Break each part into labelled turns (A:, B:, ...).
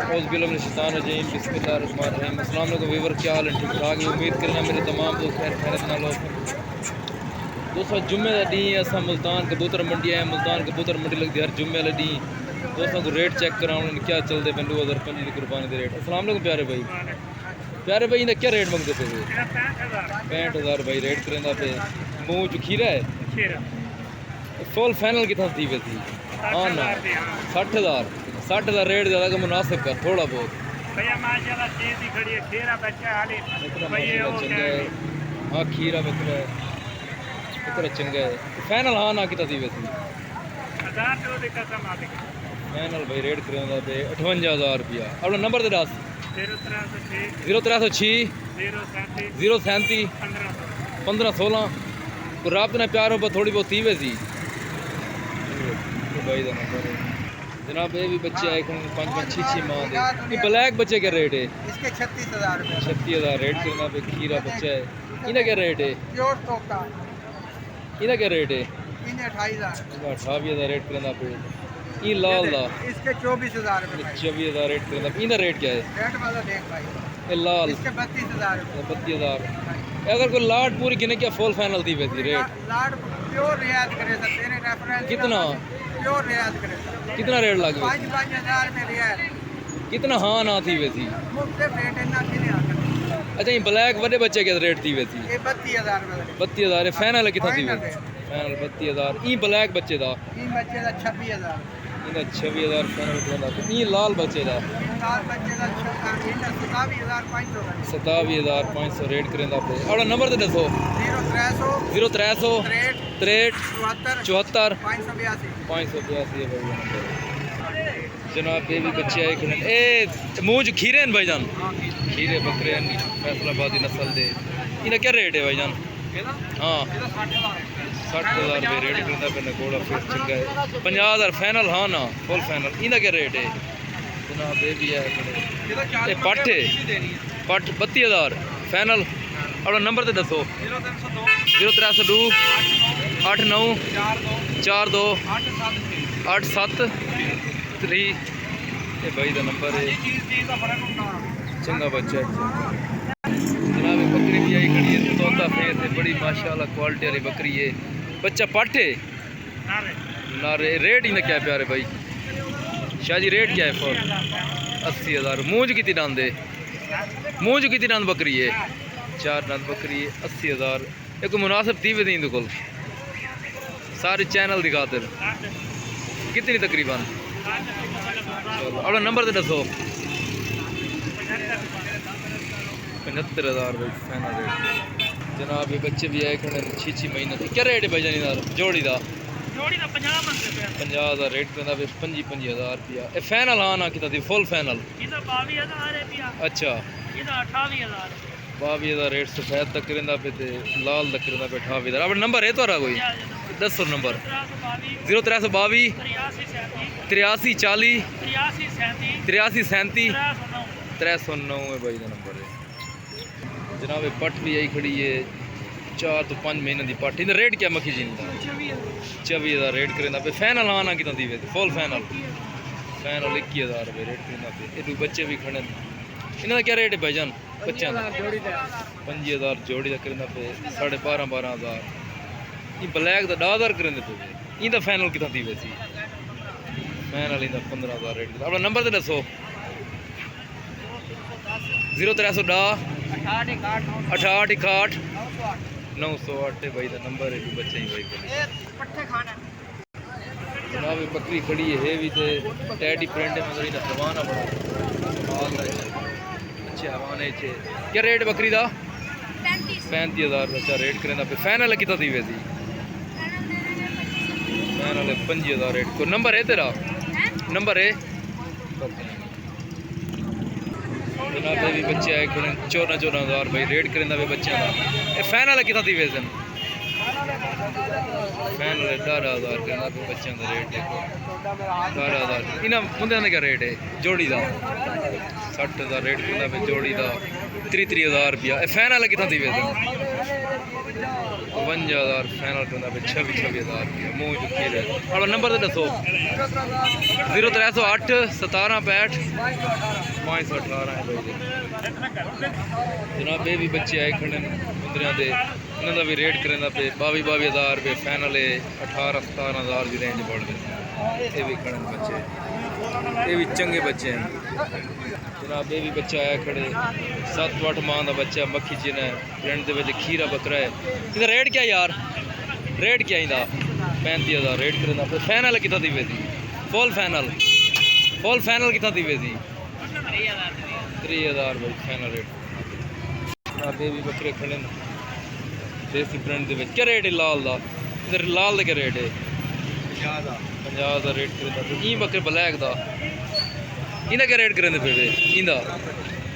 A: औज़ुबिल्लाहिमिनश्शैतानिर्रजीम बिस्मिल्लाहिर्रहमानिर्रहीम। अस्सलाम वालेकुम व्यूअर, क्या हाल है? ठीक ठाक है। उम्मीद करना मेरे तमाम दोस्त खैर खैरत नाल हो। दोस्तों जुम्मे का डी असां मुल्तान कबूतर मंडी आए। मुल्तान कबूतर मंडी लगती हर जुम्मे वाले डी। दोस्तों को रेट चेक कराने क्या चलते पे 2005 की कुर्बानी के रेट। अस्सलाम वालेकुम प्यारे भाई। प्यारे भाई इनका क्या रेट मंगते पे? 65,000 भाई रेट करेंदा पे। मुँह च खीरा है फुल फाइनल कितना थी वैसी? हाँ ना 60,000 60,000 रेट ज़्यादा का मुनासिब कर थोड़ा बहुत
B: भैया माशाल्लाह चीज ही खड़ी है। खीरा बच्चा हाली
A: चंगा है। हाँ खीरा बकरा है चंगा है। फाइनल हाँ ना कितना थी वैसी? फाइनल भाई रेट करेंदा पे 58,000 रुपया। अपना नंबर दे दस 0306 037 1516 को रात ने प्यार हो थोड़ी बहुत थी वैसी भाई का नंबर है जनाब। ये भी बच्चे आए 5-5-6 माह दे। ब्लैक बच्चे क्या रेट है?
B: इसके 36,000 रुपये
A: 36,000 रेट करना पे। खीरा बच्चा है इन्हें क्या रेट है?
B: प्योर तोता
A: इन्हें क्या रेट है?
B: इन्हें 28,000
A: 28,000 रेट करना पे। ये लाल दा
B: इसके 24,000 रुपये
A: 24,000 रेट करना पे। इनका रेट क्या है?
B: रेट वाला देख भाई
A: ये लाल
B: इसके 32,000 रुपये
A: 32,000। अगर कोई लाट पूरी गिने क्या फुल फाइनल थी वैसी रेट?
B: लाड प्योर रियायत करे सर तेरे रेफरेंस
A: कितना
B: प्योर रियायत करे सर
A: कितना रेट लग
B: 5,000 में रियायत
A: कितना हाँ ना थी वैसी?
B: मुख्तलिफ रेट इतना किने आकर
A: अच्छा ये ब्लैक बड़े बच्चे क्या रेट थी वैसी?
B: ये 32,000 रुपये
A: 32,000 फाइनल कितना थी वैसी? फाइनल 32,000। ई ब्लैक बच्चे दा
B: तीन बच्चे का 26,000
A: इनका 26,000 फाइनल करना। ई लाल बच्चे दा
B: लाल बच्चे का
A: 27,500 रेट करेंदा पे। और नंबर तो दसो 0300 63 74 582 जनाब। ये भी बच्चे आए खड़े ए मुँह च खीरे हैं भाईजान? खीरे बकरे फैसलाबादी नस्ल दे। इनका क्या रेट है भाईजान? हाँ 60,000 रुपये रेट करता पे। नकोड़ा फेस चंगा है 50,000 फाइनल हाँ ना फुल फाइनल। इनका क्या रेट है जनाब? ये भी है पट है पट 32,000 फाइनल। और नंबर तो दसो 0302 89 42 873। ये भाई का नंबर है चंगा बच्चा है जनाब। बकरी भी आई खड़ी है तोता फेस है बड़ी माशाल्लाह क्वालिटी वाली बकरी है। बच्चा पट है नारे। रेट इन्हें क्या प्यारे भाई? शाह जी रेट क्या है फॉर? 80,000। मूंज कितनी दांद है? मूंज कितनी दांद बकरी है? 4 दांद बकरी है 80,000। एक मुनासिब थी वे दी को सारे चैनल दिखा दे कितनी तकरीबन? चलो और नंबर तो दसो 75,000 भाई फाइनल रेट जनाब। ये बच्चे भी आए खड़े 6 महीने क्या रेट है भाई जानी जोड़ी का? 50,000 रेट करना पे 25,000 रुपया। ये फाइनल हाँ ना कितना थी फुल फाइनल? अच्छा 22,000 रेट सफेद तक करेंदा पे लाल तक करेंदा पे 28,000। अब नंबर है तोरा कोई दसो नंबर 0322 83 40 83 37 309 है भाई का नंबर है जनाब। पट भी आई खड़ी है 4 तो 5 महीने की पट। इधर रेट क्या मक्खी जी? 24,000 रेट करेंदा पे। फाइनल हाँ ना कितना थी फुल फाइनल? फाइनल 21,000 रुपये रेट करेंदा पे। ये बच्चे भी खड़े इन्होंने क्या रेट है भाईजान बच्चों का? 5,000 जोड़ी का करेंदा पे 12,500 ये ब्लैक का 10,000 करेंदे पे। इनका फाइनल कितना थी वैसी? फाइनल इनका 15,000 रेट। अपना नंबर तो दसो 0310 68 61 908 भाई का नंबर है। बच्चे ही भाई जनाब बकरी खड़ी है भी तो टैडी प्रिंट में मगर इन्हें हवाना बड़ा अच्छे हवाने क्या रेट बकरी का? 35,000 बच्चा रेट करें पे। फाइनल कितना थी वैसी? Final 5,000 rate. कोई नंबर है तेरा? नंबर है जनाब। भी बच्चे आए खड़े 14,000 भाई रेट करें पे बच्चों का। फाइनल कितना थी वैसे? फाइनल 18,000 करना पे बच्चों का रेट देखो 18,000। इन्हें मुंडे का क्या रेट है जोड़ी का? 60,000 रेट करना पे जोड़ी का 33,000 रुपया। फाइनल कितना थी वैसे? 52,000 फाइनल करना पे 26,000 रुपया मूँह चुकी रहे। अपना नंबर तो दसो 0308 1765 518 है भाई जनाब। ये भी बच्चे आए खड़े बंदरियां दे इन्हों का भी रेट करें पे 22,000 रुपये फाइनल है 18-17,000 की रेंज बढ़ गई। ये भी खड़े बच्चे ये भी चंगे बच्चे हैं जनाब। ये भी बच्चा आया खड़े 7-8 माह का बच्चा मक्खी चिन है पिंड के खीरा बकरा है। इसका रेट क्या यार रेट क्या इंदा 35,000 रेट करें पे फाइनल कितना दी वैसी फुल फाइनल कितना दी वैसी 30,000 भाई फाइनल रेट जनाब। ये भी बकरे खड़े देसी प्रिंट के क्या रेट है लाल का इधर लाल का क्या रेट है 50 का रेट करें ई बकरे ब्लैक का इनका क्या रेट करें पे इंदा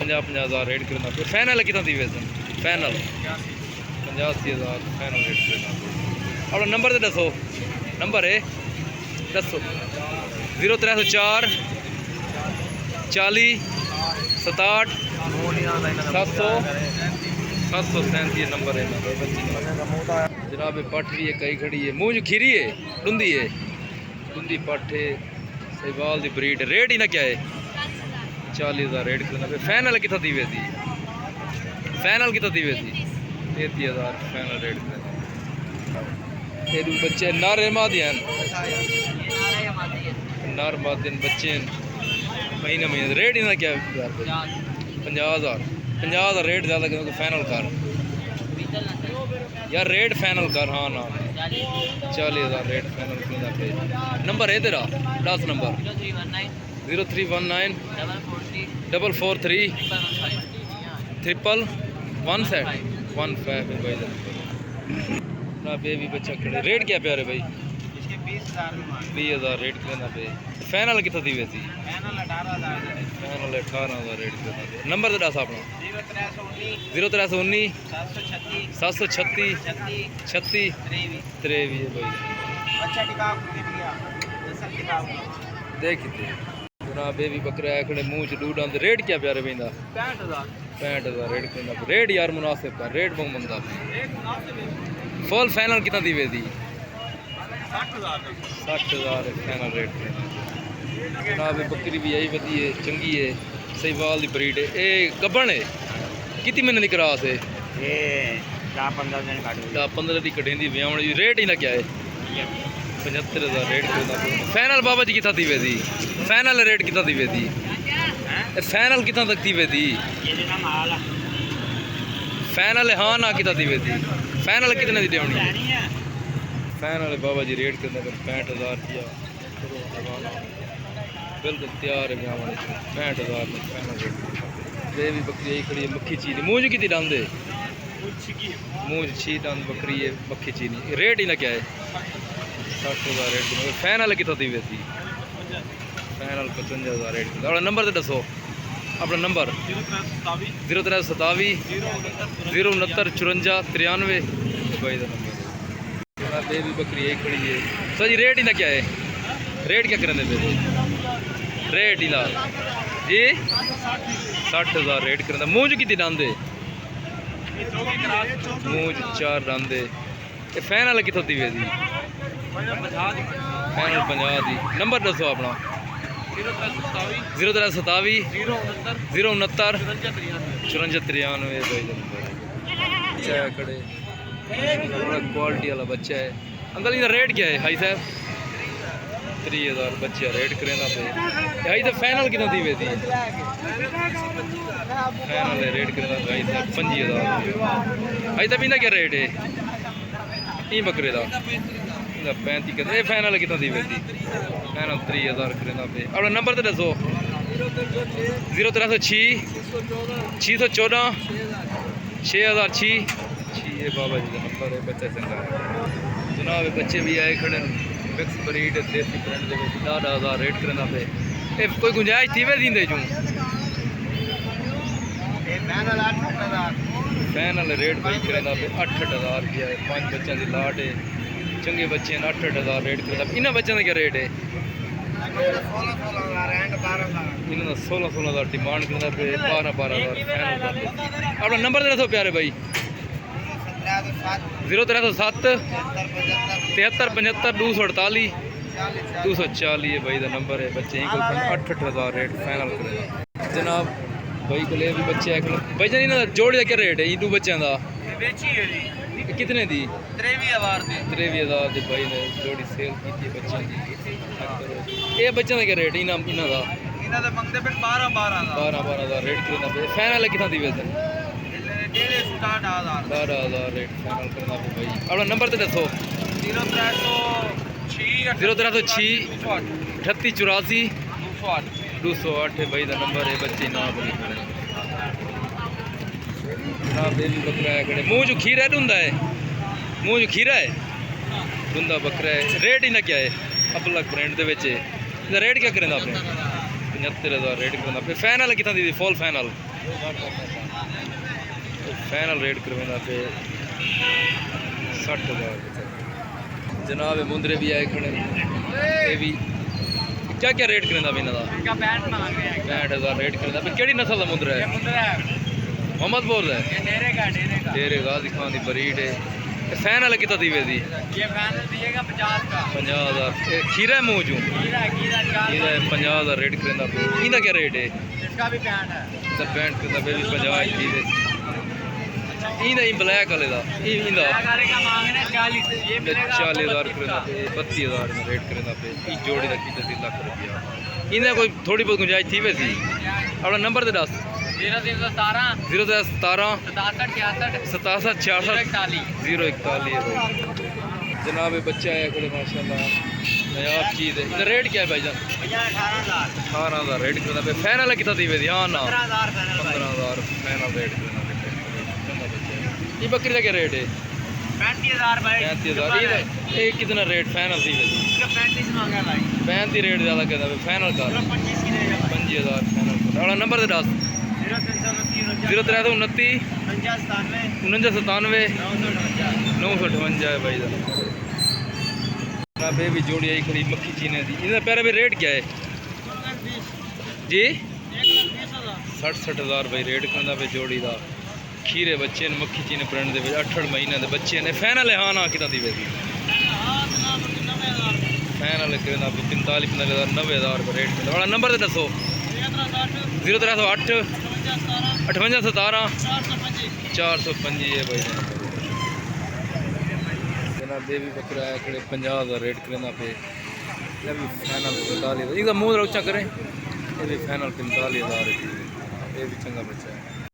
A: 50,000 रेट करें पे फाइनल कितना दी वैसे फाइनल 85,000 फाइनल रेट करें। अपना नंबर तो दसो नंबर है दसो 0304 40 67 737 नंबर है जनाब। पठ भी है कई खड़ी है मूँह खीरी है डूंदी पठ है सहीवाल की ब्रीड रेट ही ना क्या है 40,000 रेट करना पे फाइनल कितना दी वैसी 33,000 फाइनल रेट करना। ये बच्चे नर मादियन बच्चे महीने रेट ही ना क्या 50,000 रेट ज़्यादा क्योंकि फाइनल कर यार रेट फाइनल कर हाँ ना 40,000 रेट फाइनल करना पे नंबर है तेरा 10 नंबर 0319 443 15 भाई ना पे भी बच्चा खड़े रेट क्या प्यारे भाई 20,000 रेट करना पे फाइनल कितना दी वैसी फाइनल 18,000 रेट करना पे नंबर तो दस अपना 0319 736 36 23 भाई देख जनाब। ये भी बकरा है खड़े मुँह च डूड आते रेट क्या प्यारे भाई 65,000 रेट करना रेट यार मुनासिब का रेट बहुत मंदा फुल फाइनल कितना दी वैसी 60,000 फाइनल रेट जनाब। बकरी भी यही वधी है चंगी है सहीवाल की ब्रीड है ये गब्बन है कितनी महीने की क्रास है 10-15 की कटेंदी व्यावण रेट ही ना क्या है 75,000 रेट फाइनल बाबा जी कितना दी वैसी फाइनल रेट कितना दी वैसी फाइनल कितना तक दी वैसी फाइनल हाँ ना कितना दी वैसी फाइनल कितने दी देनी फाइनल बाबा जी रेट करने 65,000 रुपया बिल्कुल तैयार है 65,000 फाइनल रेट। ये भी बकरी यही खड़ी है मक्खी चीनी मूँज कितनी डांदे मूँज 6 दांद बकरी है मक्खी चीनी रेट ही ना क्या है 60,000 रेट फाइनल कितना दी वैसी फाइनल 55,000 रेट अपना नंबर तो दसो अपना नंबर 0327 069 54 93 भाई का नंबर ये भी बकरी एक खड़ी है सर जी रेट ही ना क्या है रेट क्या करें पे रेट ही ना जी 60,000 रेट करें मूँज कितनी डांदे मूँज 4 डांदे ये फाइनल कितों दी वैसी फाइनल 50 दी नंबर दसो अपना 0327 069 54 बच्चा है खड़े बड़ा क्वालिटी वाला बच्चा है अंकल इधर रेट क्या है हाई साहब 30,000 बच्चा रेट करें पे हाई तो फाइनल कितना दी वैसी फाइनल रेट करें हाई साहब 25,000 हाई तब इनका क्या रेट है ई बकरे का 35 करते फाइनल कितना दी वैसी फाइनल 30,000 करें पे अपना नंबर तो दसो 0306 614 6006 ये बाबा जी का नंबर है बच्चा चंगा है जनाब। बच्चे भी आए खड़े मिक्स ब्रीड देसी प्रिंट के 10,000 रेट करना पे ये कोई गुंजाइश थी वे दींदे चूँ फाइनल रेट भाई करना पे 68,000 रुपया है 5 बच्चों की लाट है चंगे बच्चे 68,000 रेट करना इन्होंने बच्चों का क्या रेट है इन्होंने 16,000 डिमांड करना पे 12,000 फाइनल अपना नंबर दसो प्यारे भाई 0307 73 75 248 240 है भाई का नंबर है। बच्चे ही 8-8 हज़ार रेट फाइनल करेगा जनाब। भाई को भी बच्चे भाई जान इन्हों जोड़ी का क्या रेट है? दो बच्चों का कितने दी? 23,000 दी भाई ने जोड़ी सेल की बच्चों की। ये बच्चों का क्या रेट है इन्हों का? 12,000 रेट करना पे फाइनल कितना दी वैसे? 12,000 रेट फाइनल करना पे भाई। अपना नंबर तो दसो। 0306 38 84 208 है भाई का नंबर है। बच्चे ना जनाब ये भी बकरा है खड़े। मुँह जो खीरा है ढूंढा है, मुँह जो खीरा है ढूंढा बकरा है। रेट इन्हें क्या है? अपलक ब्रांड के बच्चे इसका रेट क्या करें आपने? 75,000 रेट करना पे फाइनल कितना दी? फुल फाइनल रेट करवाना पे 60,000 जनाब। मुंदरे भी आए खड़े। ये भी क्या क्या रेट करें इन्हों का? 65,000 रेट करें पे। केड़ी नस्ल का मुंदरा है? मोहम्मद बोल रहा है डेरे गाजी खान की ब्रीड है। फाइनल कितना दी वे? 50,000 खीरा है मुँह चू खीरा है। 50,000 रेट करें पे। इनका क्या रेट है? 65 करना पे भी 50 खीरे इंदा ब्लैक वाले का 40,000 करना पे 32,000 में रेट करना पे। जोड़ी का कितना 3 लाख रुपया इन्हें कोई थोड़ी बहुत गुंजाइश थी वैसी। अपना नंबर तो दस।
B: 0317
A: 0317
B: 67
A: 66 041 जनाब। ये बच्चा है खड़े माशाल्लाह नयाब चीज़ है। इसका रेट क्या है भाईजान? 18,000 रेट करना पे फाइनल कितना दी वे? हाँ ना 15,000 फाइनल रेट करना पे। ये बकरी का क्या रेट है? 35,000 ये कितना रेट फाइनल दी वे? 35 रेट ज़्यादा कहना पे फाइनल का 25,000 फाइनल। अपना नंबर तो दस। 0329 4997 958 है भाई साहब। ये भी जोड़ी आई खड़ी मक्खी चीने दी। इनका पैरा भी रेट क्या है जी? 60,000 भाई रेट करना पे जोड़ी का। खीरे बच्चे ने मक्खी चीने प्रिंट दे 8 महीने के बच्चे ने फाइनल है। हाँ ना कितना दी वे? फाइनल करना पे 45,000 90,000 रेट करना। वाला नंबर तो दसो। 0308 58 17 405 है भाई जनाब। ये भी बकरा है खड़े 50,000 रेट करना पे। ये भी फाइनल 45,000 इसका मुँह ऊँचा करें। ये भी फाइनल 45,000 ये भी चंगा बच्चा है।